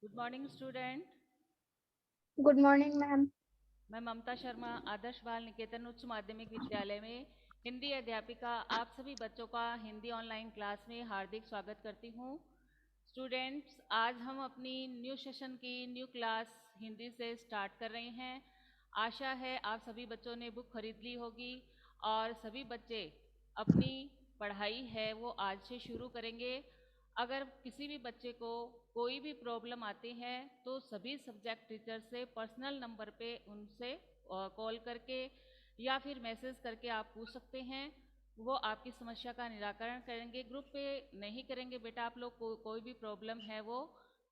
Good morning student. Good morning ma'am. मैं ममता शर्मा आदर्श बाल निकेतन उच्च माध्यमिक विद्यालय में हिंदी अध्यापिका आप सभी बच्चों का हिंदी ऑनलाइन क्लास में हार्दिक स्वागत करती हूँ। स्टूडेंट्स, आज हम अपनी न्यू सेशन की न्यू क्लास हिंदी से स्टार्ट कर रहे हैं। आशा है आप सभी बच्चों ने बुक खरीद ली होगी और सभी बच्चे अपनी पढ़ाई है वो आज से शुरू करेंगे। अगर किसी भी बच्चे को कोई भी प्रॉब्लम आती है तो सभी सब्जेक्ट टीचर से पर्सनल नंबर पे उनसे कॉल करके या फिर मैसेज करके आप पूछ सकते हैं। वो आपकी समस्या का निराकरण करेंगे। ग्रुप पे नहीं करेंगे बेटा आप लोग कोई भी प्रॉब्लम है वो,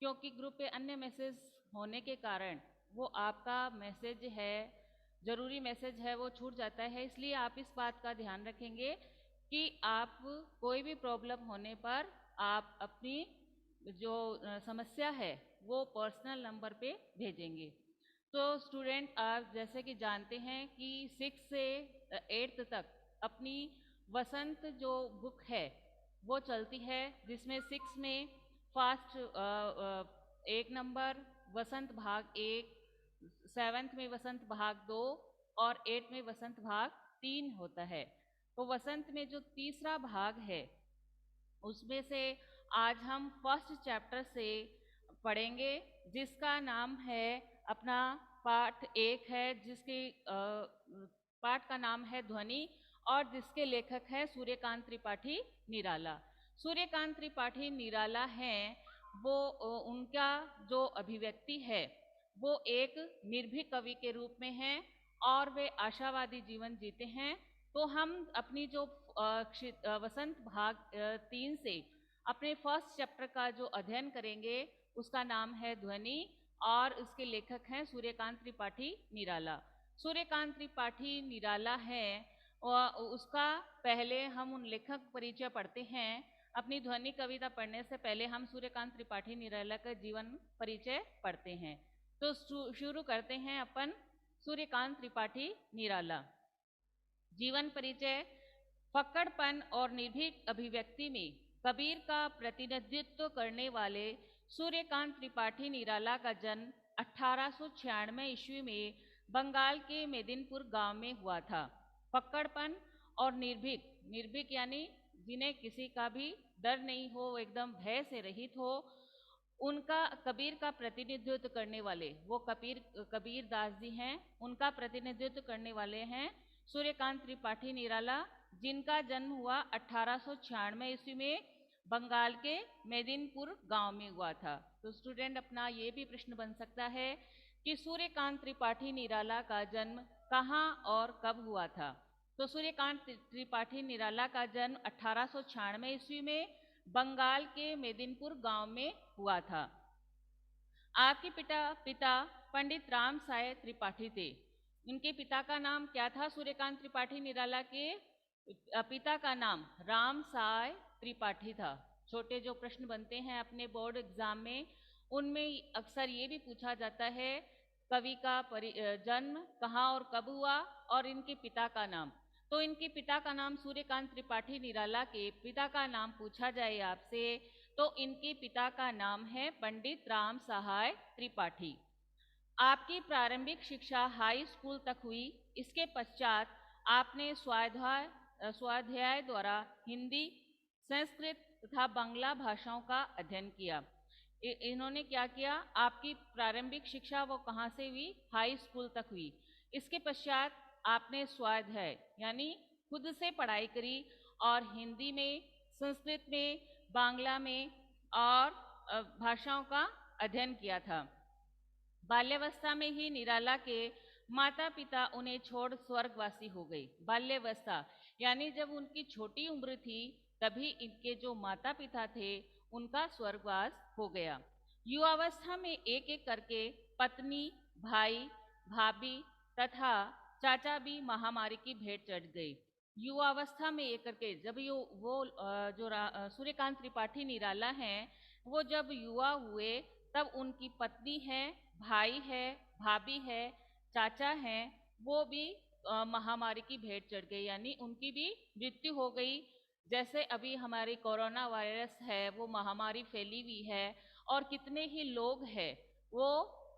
क्योंकि ग्रुप पे अन्य मैसेज होने के कारण वो आपका मैसेज है, ज़रूरी मैसेज है, वो छूट जाता है। इसलिए आप इस बात का ध्यान रखेंगे कि आप कोई भी प्रॉब्लम होने पर आप अपनी जो समस्या है वो पर्सनल नंबर पे भेजेंगे। तो स्टूडेंट, आप जैसे कि जानते हैं कि 6 से 8th तक अपनी वसंत जो बुक है वो चलती है, जिसमें 6 में फास्ट 1 नंबर, वसंत भाग 1, 7th में वसंत भाग 2 और 8th में वसंत भाग 3 होता है। तो वसंत में जो तीसरा भाग है उसमें से आज हम फर्स्ट चैप्टर से पढ़ेंगे, जिसका नाम है अपना पाठ 1 है, जिसके पाठ का नाम है ध्वनि और जिसके लेखक है सूर्यकांत त्रिपाठी निराला। सूर्यकांत त्रिपाठी निराला हैं वो, उनका जो अभिव्यक्ति है वो एक निर्भीक कवि के रूप में है और वे आशावादी जीवन जीते हैं। तो हम अपनी जो वसंत भाग 3 से अपने फर्स्ट चैप्टर का जो अध्ययन करेंगे उसका नाम है ध्वनि और उसके लेखक हैं सूर्यकांत त्रिपाठी निराला। सूर्यकांत त्रिपाठी निराला है और उसका पहले हम उन लेखक परिचय पढ़ते हैं। अपनी ध्वनि कविता पढ़ने से पहले हम सूर्यकांत त्रिपाठी निराला का जीवन परिचय पढ़ते हैं। तो शुरू करते हैं अपन सूर्यकांत त्रिपाठी निराला। जीवन परिचय। फक्कड़पन और निर्भीक अभिव्यक्ति में कबीर का प्रतिनिधित्व करने वाले सूर्यकांत त्रिपाठी निराला का जन्म 1896 ईस्वी में बंगाल के मेदिनीपुर गांव में हुआ था। फक्कड़पन और निर्भीक, निर्भीक यानी जिन्हें किसी का भी डर नहीं हो, वो एकदम भय से रहित हो, उनका कबीर का प्रतिनिधित्व करने वाले वो कबीर दास जी हैं। उनका प्रतिनिधित्व करने वाले हैं सूर्यकांत त्रिपाठी निराला, जिनका जन्म हुआ 1896 ईस्वी में बंगाल के मेदिनीपुर गांव में हुआ था। तो स्टूडेंट, अपना ये भी प्रश्न बन सकता है कि सूर्यकांत त्रिपाठी निराला का जन्म कहाँ और कब हुआ था। तो सूर्यकांत त्रिपाठी निराला का जन्म 1896 ईस्वी में बंगाल के मेदिनीपुर गांव में हुआ था। आपके पिता पिता पंडित राम साय त्रिपाठी थे। इनके पिता का नाम क्या था? सूर्यकांत त्रिपाठी निराला के पिता का नाम राम साय त्रिपाठी था। छोटे जो प्रश्न बनते हैं अपने बोर्ड एग्जाम में, उनमें अक्सर ये भी पूछा जाता है कवि का जन्म कहाँ और कब हुआ और इनके पिता का नाम। तो इनके पिता का नाम, सूर्यकांत त्रिपाठी निराला के पिता का नाम पूछा जाए आपसे तो इनके पिता का नाम है पंडित राम सहाय त्रिपाठी। आपकी प्रारंभिक शिक्षा हाई स्कूल तक हुई। इसके पश्चात आपने स्वाध्याय द्वारा हिंदी, संस्कृत तथा बांग्ला भाषाओं का अध्ययन किया। इन्होंने क्या किया? आपकी प्रारंभिक शिक्षा वो कहाँ से हुई? हाई स्कूल तक हुई। इसके पश्चात आपने स्वाध्याय यानी खुद से पढ़ाई करी और हिंदी में, संस्कृत में, बांग्ला में और भाषाओं का अध्ययन किया था। बाल्यावस्था में ही निराला के माता पिता उन्हें छोड़ स्वर्गवासी हो गए। बाल्यावस्था यानी जब उनकी छोटी उम्र थी तभी इनके जो माता पिता थे उनका स्वर्गवास हो गया। युवावस्था में एक एक करके पत्नी, भाई, भाभी तथा चाचा भी महामारी की भेंट चढ़ गई। युवावस्था में एक करके जब सूर्यकांत त्रिपाठी निराला हैं, वो जब युवा हुए तब उनकी पत्नी है, भाई है, भाभी है, चाचा हैं, वो भी महामारी की भेंट चढ़ गई, यानी उनकी भी मृत्यु हो गई। जैसे अभी हमारी कोरोना वायरस है, वो महामारी फैली हुई है और कितने ही लोग हैं वो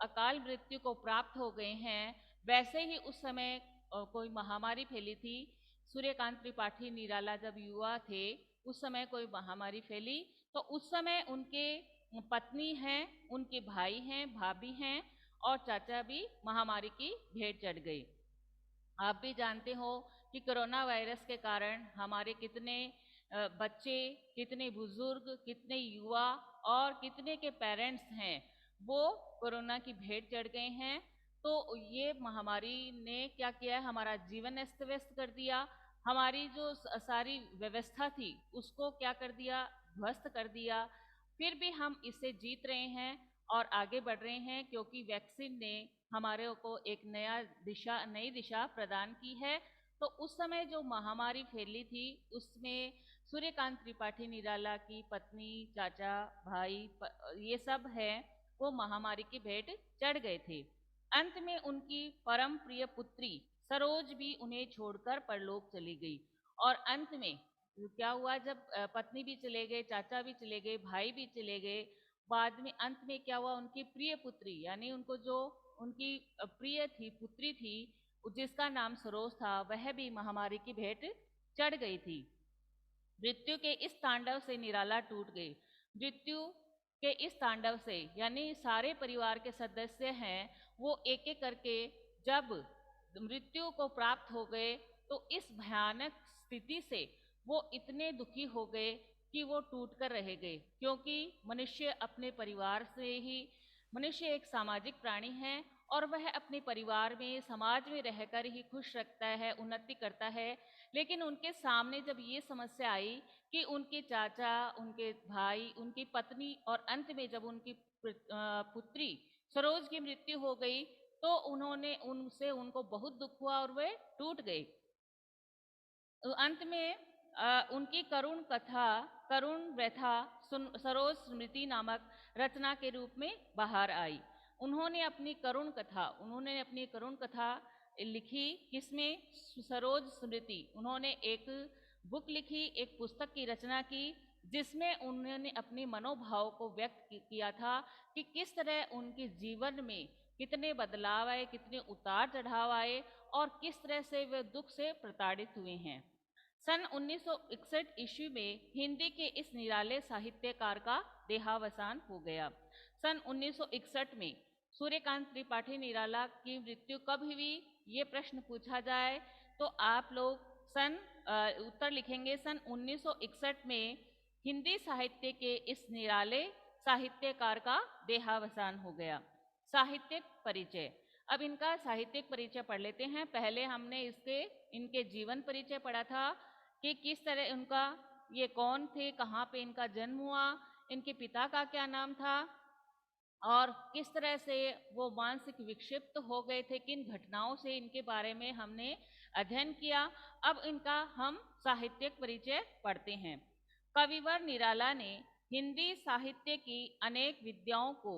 अकाल मृत्यु को प्राप्त हो गए हैं। वैसे ही उस समय कोई महामारी फैली थी। सूर्यकांत त्रिपाठी निराला जब युवा थे उस समय कोई महामारी फैली, तो उस समय उनके पत्नी हैं, उनके भाई हैं, भाभी हैं और चाचा भी महामारी की भेंट चढ़ गई। आप भी जानते हो कि कोरोना वायरस के कारण हमारे कितने बच्चे, कितने बुजुर्ग, कितने युवा और कितने के पेरेंट्स हैं वो कोरोना की भेंट चढ़ गए हैं। तो ये महामारी ने क्या किया है, हमारा जीवन अस्त व्यस्त कर दिया। हमारी जो सारी व्यवस्था थी उसको क्या कर दिया, ध्वस्त कर दिया। फिर भी हम इससे जीत रहे हैं और आगे बढ़ रहे हैं, क्योंकि वैक्सीन ने हमारे को एक नई दिशा प्रदान की है। तो उस समय जो महामारी फैली थी उसमें सूर्यकांत त्रिपाठी निराला की पत्नी, चाचा, भाई ये सब है वो महामारी की भेंट चढ़ गए थे। अंत में उनकी परम प्रिय पुत्री सरोज भी उन्हें छोड़कर परलोक चली गई। और अंत में क्या हुआ, जब पत्नी भी चले गए, चाचा भी चले गए, भाई भी चले गए, बाद में अंत में क्या हुआ, उनकी प्रिय पुत्री यानी उनको जो उनकी प्रिय थी, पुत्री थी, जिसका नाम सरोज था, वह भी महामारी की भेंट चढ़ गई थी। मृत्यु के इस तांडव से निराला टूट गई। मृत्यु के इस तांडव से यानी सारे परिवार के सदस्य हैं वो एक एक करके जब मृत्यु को प्राप्त हो गए, तो इस भयानक स्थिति से वो इतने दुखी हो गए कि वो टूट कर रह गए। क्योंकि मनुष्य अपने परिवार से ही, मनुष्य एक सामाजिक प्राणी है और वह अपने परिवार में, समाज में रहकर ही खुश रखता है, उन्नति करता है। लेकिन उनके सामने जब ये समस्या आई कि उनके चाचा, उनके भाई, उनकी पत्नी और अंत में जब उनकी पुत्री सरोज की मृत्यु हो गई, तो उन्होंने उनसे उनको बहुत दुख हुआ और वे टूट गए। अंत में उनकी करुण कथा, करुण व्यथा सरोज स्मृति नामक रचना के रूप में बाहर आई। उन्होंने अपनी करुण कथा लिखी, किसमें, सरोज स्मृति। उन्होंने एक बुक लिखी, एक पुस्तक की रचना की, जिसमें उन्होंने अपने मनोभाव को व्यक्त किया था कि किस तरह उनके जीवन में कितने बदलाव आए, कितने उतार चढ़ाव आए और किस तरह से वे दुख से प्रताड़ित हुए हैं। सन 1961 ईस्वी में हिंदी के इस निराले साहित्यकार का देहावसान हो गया। सन 1961 में सूर्यकांत त्रिपाठी निराला की मृत्यु कब हुई, ये प्रश्न पूछा जाए तो आप लोग उत्तर लिखेंगे सन 1961 में हिंदी साहित्य के इस निराले साहित्यकार का देहावसान हो गया। साहित्यिक परिचय। अब इनका साहित्यिक परिचय पढ़ लेते हैं। पहले हमने इनके जीवन परिचय पढ़ा था कि किस तरह उनका, ये कौन थे, कहाँ पे इनका जन्म हुआ, इनके पिता का क्या नाम था और किस तरह से वो मानसिक विक्षिप्त हो गए थे, किन घटनाओं से इनके बारे में हमने अध्ययन किया। अब इनका हम साहित्यिक परिचय पढ़ते हैं। कविवर निराला ने हिंदी साहित्य की अनेक विद्याओं को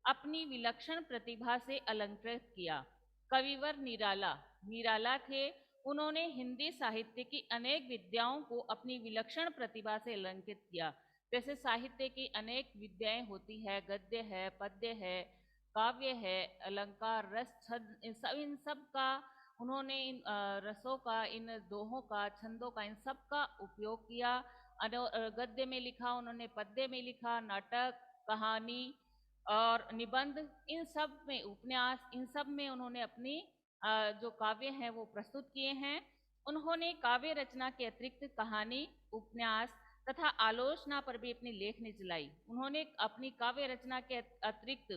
अपनी विलक्षण प्रतिभा से अलंकृत किया। कविवर निराला थे, उन्होंने हिंदी साहित्य की अनेक विद्याओं को अपनी विलक्षण प्रतिभा से अलंकृत किया। जैसे साहित्य की अनेक विद्याएं होती है, गद्य है, पद्य है, काव्य है, अलंकार, रस, छंद, इन सब का उन्होंने, इन रसों का, इन दोहों का, छंदों का, इन सब का उपयोग किया। गद्य में लिखा उन्होंने, पद्य में लिखा, नाटक, कहानी और निबंध, इन सब में, उपन्यास, इन सब में उन्होंने अपनी जो काव्य हैं वो प्रस्तुत किए हैं। उन्होंने काव्य रचना के अतिरिक्त कहानी, उपन्यास तथा आलोचना पर भी अपनी लेखनी चलाई। उन्होंने अपनी काव्य रचना के अतिरिक्त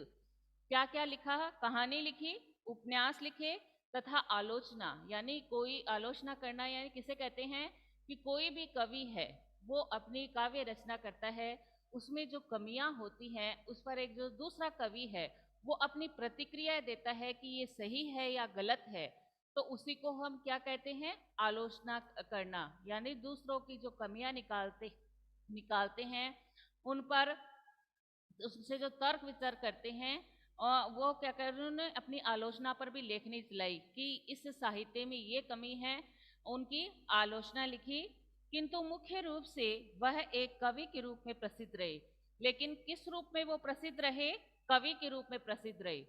क्या क्या लिखा, कहानी लिखी, उपन्यास लिखे तथा आलोचना, यानी कोई आलोचना करना, यानी किसे कहते हैं कि कोई भी कवि है वो अपनी काव्य रचना करता है, उसमें जो कमियां होती हैं उस पर एक जो दूसरा कवि है वो अपनी प्रतिक्रिया देता है कि ये सही है या गलत है, तो उसी को हम क्या कहते हैं, आलोचना करना। यानी दूसरों की जो कमियां निकालते हैं उन पर, उससे जो तर्क वितर्क करते हैं, वो क्या कर रहे, उन्होंने अपनी आलोचना पर भी लेखनी चलाई कि इस साहित्य में ये कमी है, उनकी आलोचना लिखी। किंतु मुख्य रूप से वह एक कवि के रूप में प्रसिद्ध रहे। लेकिन किस रूप में वो प्रसिद्ध रहे? कवि के रूप में प्रसिद्ध रहे।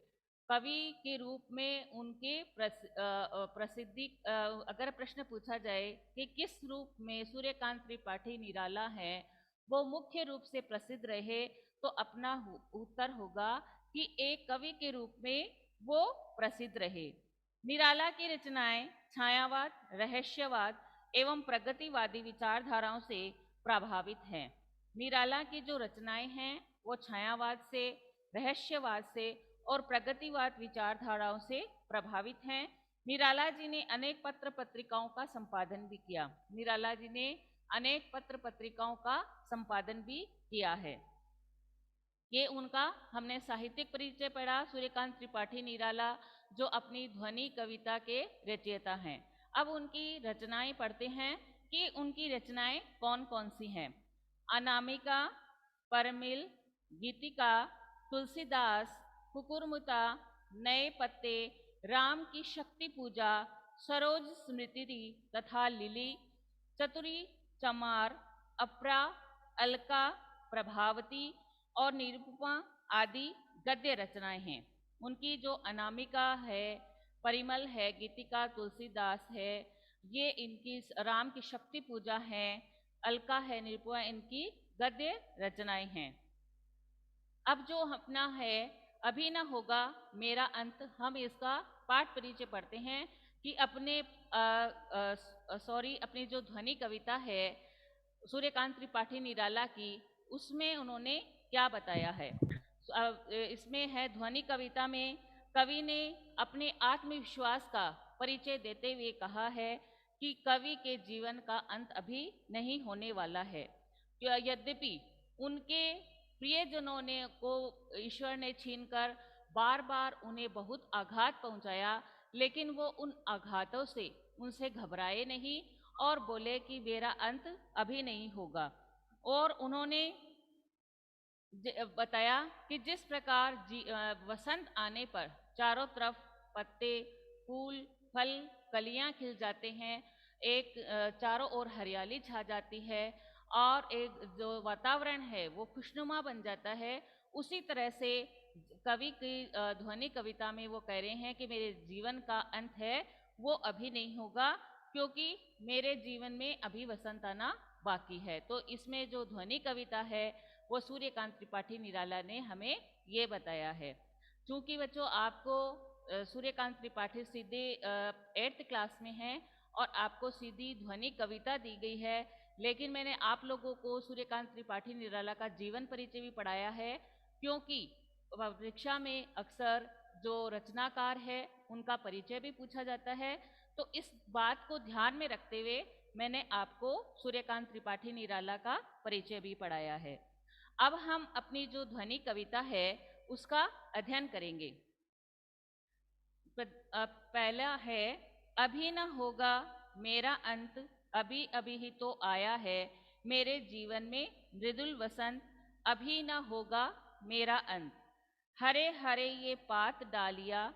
कवि के रूप में उनके प्रसिद्धि, अगर प्रश्न पूछा जाए कि किस रूप में सूर्यकांत त्रिपाठी निराला है वो मुख्य रूप से प्रसिद्ध रहे, तो अपना उत्तर होगा कि एक कवि के रूप में वो प्रसिद्ध रहे। निराला की रचनाएं छायावाद, रहस्यवाद एवं प्रगतिवादी विचारधाराओं से प्रभावित हैं। निराला की जो रचनाएं हैं वो छायावाद से, रहस्यवाद से और प्रगतिवाद विचारधाराओं से प्रभावित हैं। निराला जी ने अनेक पत्र पत्रिकाओं का संपादन भी किया। निराला जी ने अनेक पत्र पत्रिकाओं का संपादन भी किया है। ये उनका हमने साहित्यिक परिचय पढ़ा, सूर्यकांत त्रिपाठी निराला, जो अपनी ध्वनि कविता के रचयिता हैं। अब उनकी रचनाएं पढ़ते हैं कि उनकी रचनाएं कौन कौन सी हैं। अनामिका, परमिल, गीतिका, तुलसीदास, कुकुरमुता, नए पत्ते, राम की शक्ति पूजा, सरोज स्मृति तथा लिली, चतुरी, चमार, अपरा, अलका, प्रभावती और निरुपमा आदि गद्य रचनाएं हैं। उनकी जो अनामिका है, परिमल है, गीतिका, तुलसीदास है, ये इनकी राम की शक्ति पूजा है, अलका है, निरुपमा, इनकी गद्य रचनाएं हैं। अब जो अपना है अभी न होगा मेरा अंत, हम इसका पाठ परिचय पढ़ते हैं कि अपनी जो ध्वनि कविता है सूर्यकांत त्रिपाठी निराला की, उसमें उन्होंने क्या बताया है। इसमें है ध्वनि कविता में कवि ने अपने आत्मविश्वास का परिचय देते हुए कहा है कि कवि के जीवन का अंत अभी नहीं होने वाला है। यद्यपि उनके प्रियजनों ने को ईश्वर ने छीनकर बार बार उन्हें बहुत आघात पहुंचाया, लेकिन वो उन आघातों से उनसे घबराए नहीं और बोले कि मेरा अंत अभी नहीं होगा। और उन्होंने बताया कि जिस प्रकार वसंत आने पर चारों तरफ पत्ते, फूल, फल, कलियां खिल जाते हैं, एक चारों ओर हरियाली छा जाती है और एक जो वातावरण है वो खुशनुमा बन जाता है, उसी तरह से कवि की ध्वनि कविता में वो कह रहे हैं कि मेरे जीवन का अंत है वो अभी नहीं होगा, क्योंकि मेरे जीवन में अभी वसंत आना बाकी है। तो इसमें जो ध्वनि कविता है वो सूर्यकांत त्रिपाठी निराला ने हमें ये बताया है। चूंकि बच्चों आपको सूर्यकांत त्रिपाठी सीधे 8th क्लास में हैं और आपको सीधी ध्वनि कविता दी गई है, लेकिन मैंने आप लोगों को सूर्यकांत त्रिपाठी निराला का जीवन परिचय भी पढ़ाया है, क्योंकि परीक्षा में अक्सर जो रचनाकार है उनका परिचय भी पूछा जाता है। तो इस बात को ध्यान में रखते हुए मैंने आपको सूर्यकांत त्रिपाठी निराला का परिचय भी पढ़ाया है। अब हम अपनी जो ध्वनि कविता है उसका अध्ययन करेंगे। पहला है, अभी न होगा मेरा अंत, अभी अभी ही तो आया है मेरे जीवन में मृदुल वसंत, अभी न होगा मेरा अंत। हरे हरे ये पात डालिया,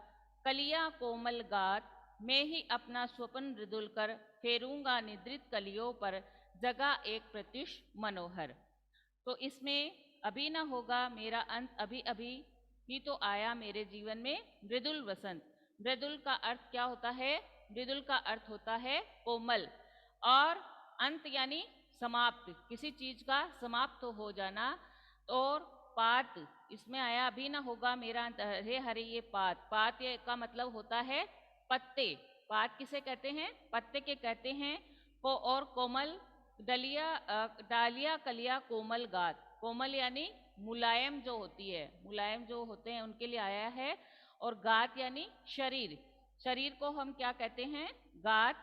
कलियां कोमल गात, मैं ही अपना स्वप्न मृदुल कर फेरूंगा निद्रित कलियों पर, जगा एक प्रत्युष मनोहर। तो इसमें अभी न होगा मेरा अंत, अभी अभी ही तो आया मेरे जीवन में मृदुल वसंत। मृदुल का अर्थ क्या होता है? मृदुल का अर्थ होता है कोमल, और अंत यानी समाप्त, किसी चीज का समाप्त हो जाना। और पात इसमें आया, अभी ना होगा मेरा अंत, हरे हरे ये पात, पात ये का मतलब होता है पत्ते। पात किसे कहते हैं? पत्ते के कहते हैं। और कोमल, डालिया कलिया कोमल गात, कोमल यानी मुलायम जो होती है, मुलायम जो होते हैं उनके लिए आया है। और गात यानी शरीर, शरीर को हम क्या कहते हैं? गात।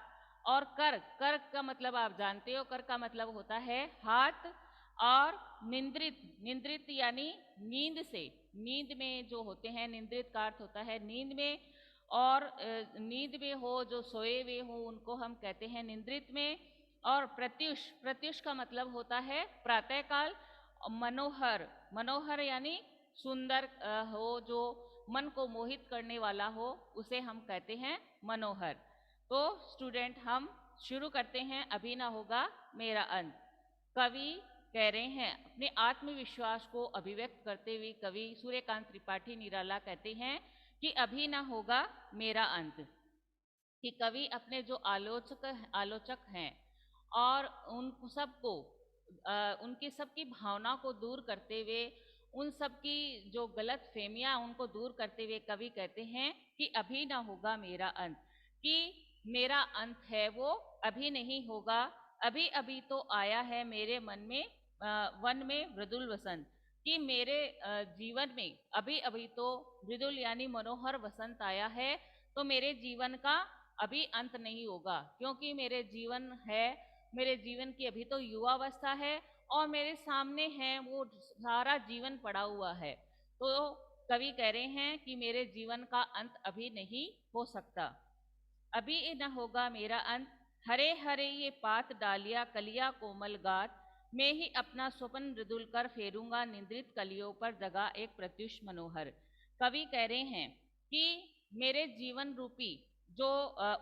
और कर, कर का मतलब आप जानते हो, कर का मतलब होता है हाथ। और निंद्रित, निंद्रित यानी नींद से, नींद में जो होते हैं, निंद्रित का अर्थ होता है नींद में। और नींद में हो, जो सोए हुए हो, उनको हम कहते हैं निंद्रित में। और प्रत्युष, प्रत्युष का मतलब होता है प्रातःकाल। मनोहर, मनोहर यानी सुंदर हो, जो मन को मोहित करने वाला हो, उसे हम कहते हैं मनोहर। तो स्टूडेंट हम शुरू करते हैं, अभी ना होगा मेरा अंत। कवि कह रहे हैं, अपने आत्मविश्वास को अभिव्यक्त करते हुए कवि सूर्यकांत त्रिपाठी निराला कहते हैं कि अभी ना होगा मेरा अंत। कि कवि अपने जो आलोचक हैं और उन सबको उनकी सबकी भावना को दूर करते हुए, उन सबकी जो गलत फहमियां उनको दूर करते हुए कवि कहते हैं कि अभी ना होगा मेरा अंत। कि मेरा अंत है वो अभी नहीं होगा, अभी अभी तो आया है मेरे मन में वन में मृदुल वसंत। कि मेरे जीवन में अभी अभी तो मृदुल यानी मनोहर वसंत आया है, तो मेरे जीवन का अभी अंत नहीं होगा, क्योंकि मेरे जीवन की अभी तो युवावस्था है और मेरे सामने है वो सारा जीवन पड़ा हुआ है। तो कवि कह रहे हैं कि मेरे जीवन का अंत अभी नहीं हो सकता, अभी न होगा मेरा अंत। हरे हरे ये पात डालिया कलिया कोमल गात, मैं ही अपना स्वप्न मृदुल कर फेरूंगा निद्रित कलियों पर जगा एक प्रत्युष मनोहर। कवि कह रहे हैं कि मेरे जीवन रूपी जो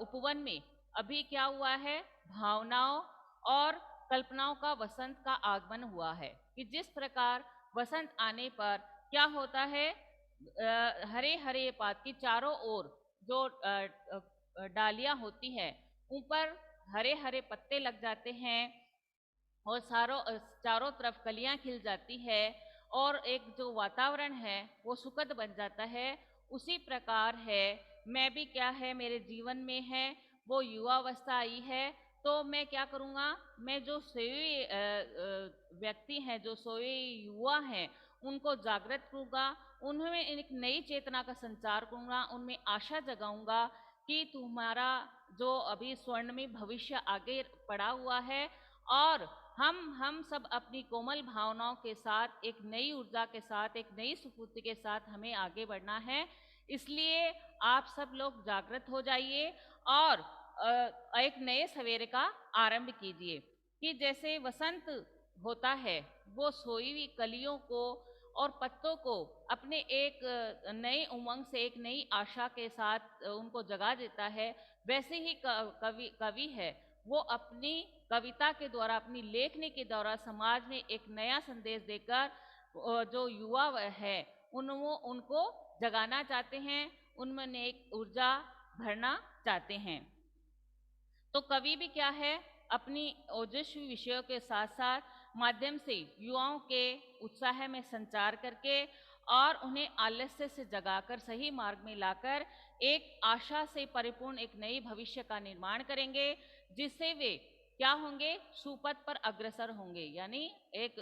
उपवन में अभी क्या हुआ है, भावनाओं और कल्पनाओं का वसंत का आगमन हुआ है। कि जिस प्रकार वसंत आने पर क्या होता है, हरे हरे पात की चारों ओर जो डालियां होती है ऊपर हरे हरे पत्ते लग जाते हैं और चारों तरफ कलियां खिल जाती है और एक जो वातावरण है वो सुखद बन जाता है। उसी प्रकार है मैं भी, क्या है मेरे जीवन में है वो युवावस्था आई है, तो मैं क्या करूँगा, मैं जो सोए व्यक्ति हैं, जो सोए युवा हैं, उनको जागृत करूँगा, उनमें एक नई चेतना का संचार करूँगा, उनमें आशा जगाऊंगा कि तुम्हारा जो अभी स्वर्ण में भविष्य आगे पड़ा हुआ है और हम सब अपनी कोमल भावनाओं के साथ, एक नई ऊर्जा के साथ, एक नई स्फूर्ति के साथ हमें आगे बढ़ना है। इसलिए आप सब लोग जागृत हो जाइए और एक नए सवेरे का आरंभ कीजिए। कि जैसे वसंत होता है वो सोई हुई कलियों को और पत्तों को अपने एक नए उमंग से, एक नई आशा के साथ उनको जगा देता है, वैसे ही कवि है वो अपनी कविता के द्वारा, अपनी लेखनी के द्वारा समाज में एक नया संदेश देकर जो युवा है उनको जगाना चाहते हैं, उनमें एक ऊर्जा भरना चाहते हैं। तो कवि भी क्या है, अपनी ओजस्वी विषयों के साथ साथ माध्यम से युवाओं के उत्साह में संचार करके और उन्हें आलस्य से जगाकर सही मार्ग में लाकर एक आशा से परिपूर्ण एक नई भविष्य का निर्माण करेंगे, जिससे वे क्या होंगे, सुपथ पर अग्रसर होंगे, यानी एक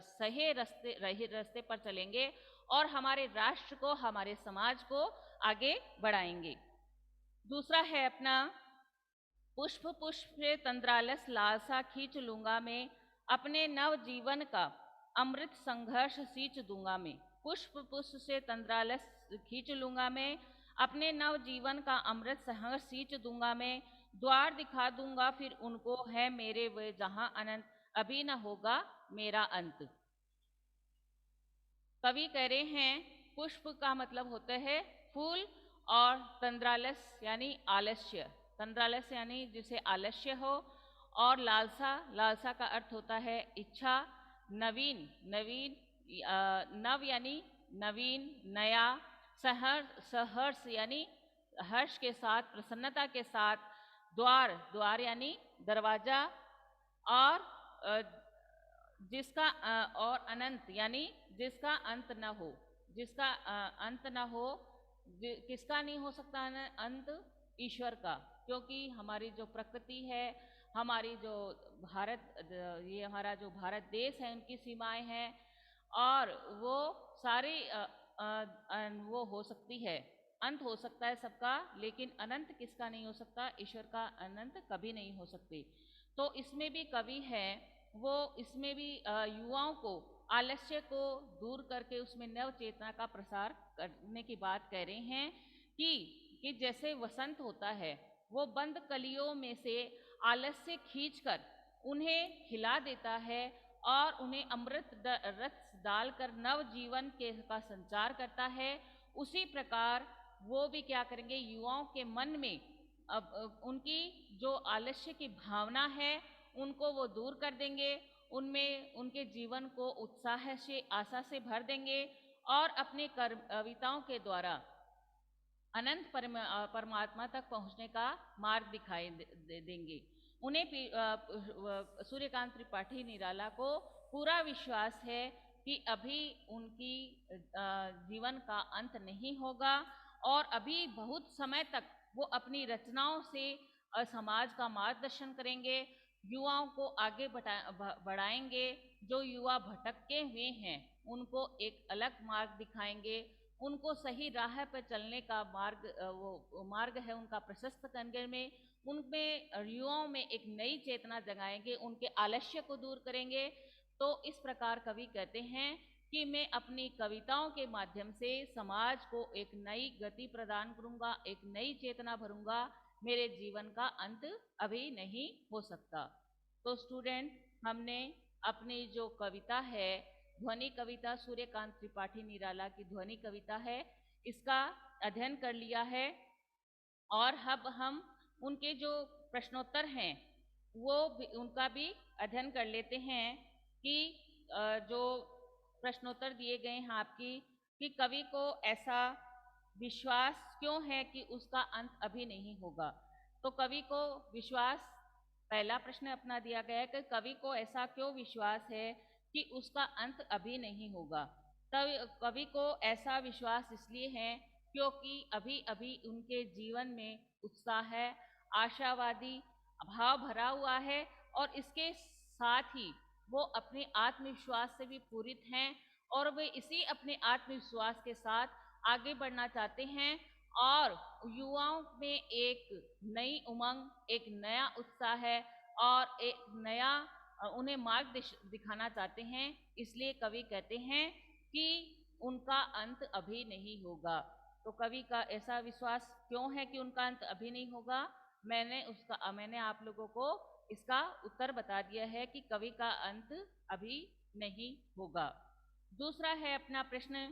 सही रास्ते पर चलेंगे और हमारे राष्ट्र को, हमारे समाज को आगे बढ़ाएंगे। दूसरा है अपना, पुष्प पुष्प से तंद्रालस लालसा खींच लूंगा मैं, अपने नव जीवन का अमृत संघर्ष सींच दूंगा मैं। पुष्प पुष्प से तंद्रालस खींच लूंगा मैं, अपने नव जीवन का अमृत संघर्ष सींच दूंगा मैं, द्वार दिखा दूंगा फिर उनको है मेरे वे जहां अनंत, अभी न होगा मेरा अंत। कवि कह रहे हैं पुष्प का मतलब होता है फूल और तंद्रालस यानी आलस्य, तंद्रालस यानी जिसे आलस्य हो, और लालसा, लालसा का अर्थ होता है इच्छा, नवीन, नवीन नव यानी नवीन, नया, सहर्ष यानी हर्ष के साथ, प्रसन्नता के साथ, द्वार, द्वार यानी दरवाजा, और जिसका और अनंत यानी जिसका अंत न हो, जिसका अंत न हो। किसका नहीं हो सकता अंत? ईश्वर का, क्योंकि हमारी जो प्रकृति है, हमारी जो ये हमारा जो भारत देश है, उनकी सीमाएं हैं और वो सारी वो हो सकती है, अंत हो सकता है सबका, लेकिन अनंत किसका नहीं हो सकता? ईश्वर का अनंत कभी नहीं हो सकती। तो इसमें भी कवि है वो इसमें भी युवाओं को आलस्य को दूर करके उसमें नव चेतना का प्रसार करने की बात कह रहे हैं। कि जैसे वसंत होता है वो बंद कलियों में से आलस्य खींचकर उन्हें हिला देता है और उन्हें अमृत रस डालकर नव जीवन का संचार करता है। उसी प्रकार वो भी क्या करेंगे, युवाओं के मन में अब उनकी जो आलस्य की भावना है उनको वो दूर कर देंगे, उनमें उनके जीवन को उत्साह से, आशा से भर देंगे और अपनी कविताओं के द्वारा अनंत परमात्मा तक पहुंचने का मार्ग दिखाई देंगे। उन्हें सूर्यकांत त्रिपाठी निराला को पूरा विश्वास है कि अभी उनकी जीवन का अंत नहीं होगा और अभी बहुत समय तक वो अपनी रचनाओं से समाज का मार्गदर्शन करेंगे, युवाओं को आगे बढ़ाएंगे। जो युवा भटके हुए हैं उनको एक अलग मार्ग दिखाएंगे, उनको सही राह पर चलने का वो मार्ग है उनका प्रशस्त करने में, उनमें युवाओं में एक नई चेतना जगाएंगे, उनके आलस्य को दूर करेंगे। तो इस प्रकार कवि कहते हैं कि मैं अपनी कविताओं के माध्यम से समाज को एक नई गति प्रदान करूंगा, एक नई चेतना भरूंगा, मेरे जीवन का अंत अभी नहीं हो सकता। तो स्टूडेंट, हमने अपनी जो कविता है, ध्वनि कविता सूर्यकांत त्रिपाठी निराला की ध्वनि कविता है, इसका अध्ययन कर लिया है और अब हम उनके जो प्रश्नोत्तर हैं वो उनका भी अध्ययन कर लेते हैं कि जो प्रश्नोत्तर दिए गए हैं आपकी, कि कवि को ऐसा विश्वास क्यों है कि उसका अंत अभी नहीं होगा। तो कवि को विश्वास, पहला प्रश्न अपना दिया गया है कि कवि को ऐसा क्यों विश्वास है कि उसका अंत अभी नहीं होगा। तब कवि को ऐसा विश्वास इसलिए है क्योंकि अभी अभी उनके जीवन में उत्साह है, आशावादी भाव भरा हुआ है और इसके साथ ही वो अपने आत्मविश्वास से भी पूरित हैं और वे इसी अपने आत्मविश्वास के साथ आगे बढ़ना चाहते हैं और युवाओं में एक नई उमंग, एक नया उत्साह है और एक नया उन्हें मार्ग दिखाना चाहते हैं। इसलिए कवि कहते हैं कि उनका अंत अभी नहीं होगा। तो कवि का ऐसा विश्वास क्यों है कि उनका अंत अभी नहीं होगा, मैंने आप लोगों को इसका उत्तर बता दिया है कि कवि का अंत अभी नहीं होगा। दूसरा है अपना प्रश्न,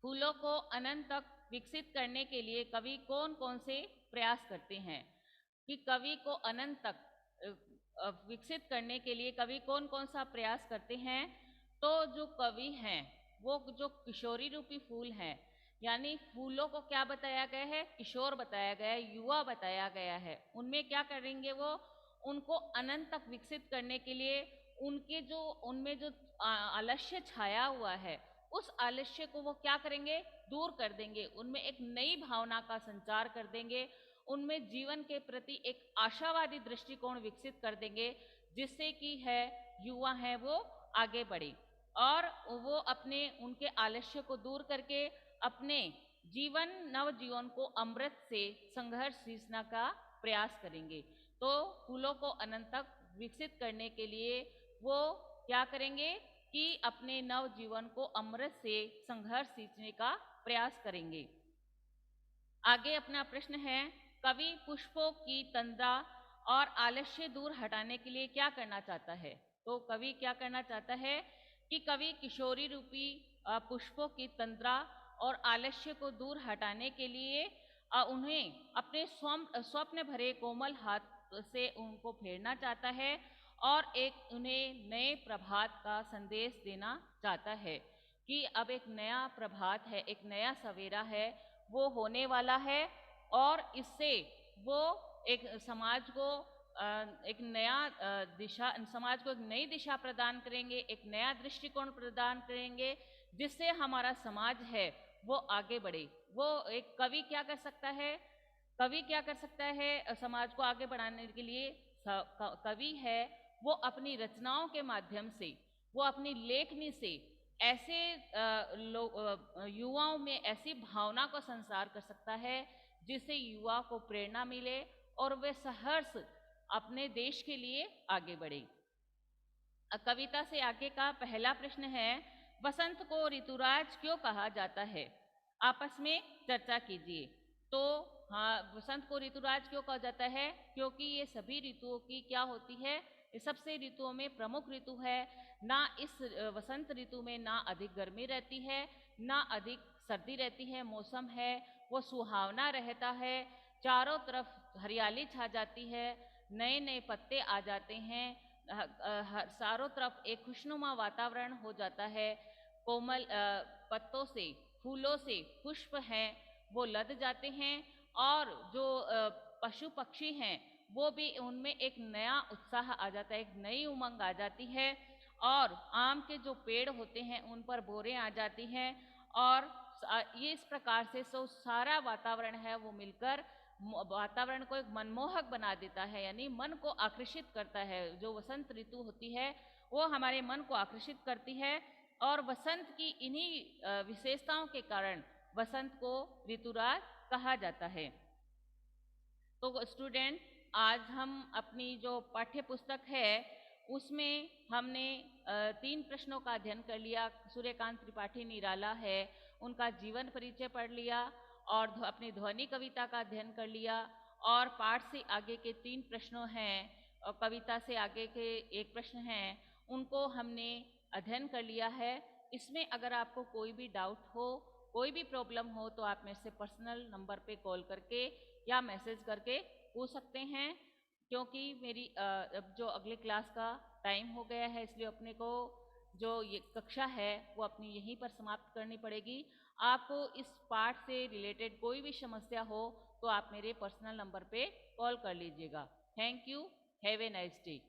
फूलों को अनंत तक विकसित करने के लिए कवि कौन कौन से प्रयास करते हैं। कि कवि को अनंत तक विकसित करने के लिए कवि कौन कौन सा प्रयास करते हैं। तो जो कवि हैं वो जो किशोरी रूपी फूल हैं, यानी फूलों को क्या बताया गया है, किशोर बताया गया है, युवा बताया गया है। उनमें क्या करेंगे वो, उनको अनंत तक विकसित करने के लिए उनमें जो आलस्य छाया हुआ है उस आलस्य को वो क्या करेंगे, दूर कर देंगे, उनमें एक नई भावना का संचार कर देंगे, उनमें जीवन के प्रति एक आशावादी दृष्टिकोण विकसित कर देंगे, जिससे कि है युवा है वो आगे बढ़े और वो अपने उनके आलस्य को दूर करके अपने नवजीवन को अमृत से संघर्ष सींचने का प्रयास करेंगे। तो फूलों को अनंत तक विकसित करने के लिए वो क्या करेंगे कि अपने नव जीवन को अमृत से संघर्ष सींचने का प्रयास करेंगे। आगे अपना प्रश्न है, कवि पुष्पों की तंद्रा और आलस्य दूर हटाने के लिए क्या करना चाहता है। तो कवि क्या करना चाहता है कि कवि किशोरी रूपी पुष्पों की तंद्रा और आलस्य को दूर हटाने के लिए उन्हें अपने स्वप्न भरे कोमल हाथ से उनको फेरना चाहता है और एक उन्हें नए प्रभात का संदेश देना चाहता है कि अब एक नया प्रभात है, एक नया सवेरा है, वो होने वाला है और इससे वो एक समाज को एक नया समाज को एक नई दिशा प्रदान करेंगे, एक नया दृष्टिकोण प्रदान करेंगे, जिससे हमारा समाज है वो आगे बढ़े। वो एक कवि क्या कर सकता है, कवि क्या कर सकता है समाज को आगे बढ़ाने के लिए, कवि है वो अपनी रचनाओं के माध्यम से, वो अपनी लेखनी से ऐसे युवाओं में ऐसी भावना को संचार कर सकता है जिससे युवा को प्रेरणा मिले और वे सहर्ष अपने देश के लिए आगे बढ़े। कविता से आगे का पहला प्रश्न है, वसंत को ऋतुराज क्यों कहा जाता है। आपस में चर्चा कीजिए। तो हाँ, वसंत को ऋतुराज क्यों कहा जाता है, क्योंकि ये सभी ऋतुओं की क्या होती है, ये सबसे ऋतुओं में प्रमुख ऋतु है। ना इस वसंत ऋतु में ना अधिक गर्मी रहती है ना अधिक सर्दी रहती है, मौसम है वो सुहावना रहता है, चारों तरफ हरियाली छा जाती है, नए नए पत्ते आ जाते हैं, चारों तरफ एक खुशनुमा वातावरण हो जाता है। कोमल पत्तों से, फूलों से पुष्प हैं वो लद जाते हैं, और जो पशु पक्षी हैं वो भी, उनमें एक नया उत्साह आ जाता है, एक नई उमंग आ जाती है। और आम के जो पेड़ होते हैं उन पर बोरें आ जाती हैं, और ये इस प्रकार से सारा वातावरण है वो मिलकर वातावरण को एक मनमोहक बना देता है, यानी मन को आकर्षित करता है। जो वसंत ऋतु होती है वो हमारे मन को आकर्षित करती है, और वसंत की इन्हीं विशेषताओं के कारण वसंत को ऋतुराज कहा जाता है। तो स्टूडेंट, आज हम अपनी जो पाठ्य पुस्तक है उसमें हमने 3 प्रश्नों का अध्ययन कर लिया। सूर्यकांत त्रिपाठी निराला है, उनका जीवन परिचय पढ़ लिया, और अपनी ध्वनि कविता का अध्ययन कर लिया, और पाठ से आगे के 3 प्रश्नों हैं और कविता से आगे के 1 प्रश्न हैं, उनको हमने अध्ययन कर लिया है। इसमें अगर आपको कोई भी डाउट हो, कोई भी प्रॉब्लम हो, तो आप मेरे से पर्सनल नंबर पे कॉल करके या मैसेज करके पूछ सकते हैं। क्योंकि मेरी अब जो अगले क्लास का टाइम हो गया है, इसलिए अपने को जो ये कक्षा है वो अपनी यहीं पर समाप्त करनी पड़ेगी। आपको इस पाठ से रिलेटेड कोई भी समस्या हो तो आप मेरे पर्सनल नंबर पे कॉल कर लीजिएगा। Thank you, have a nice day.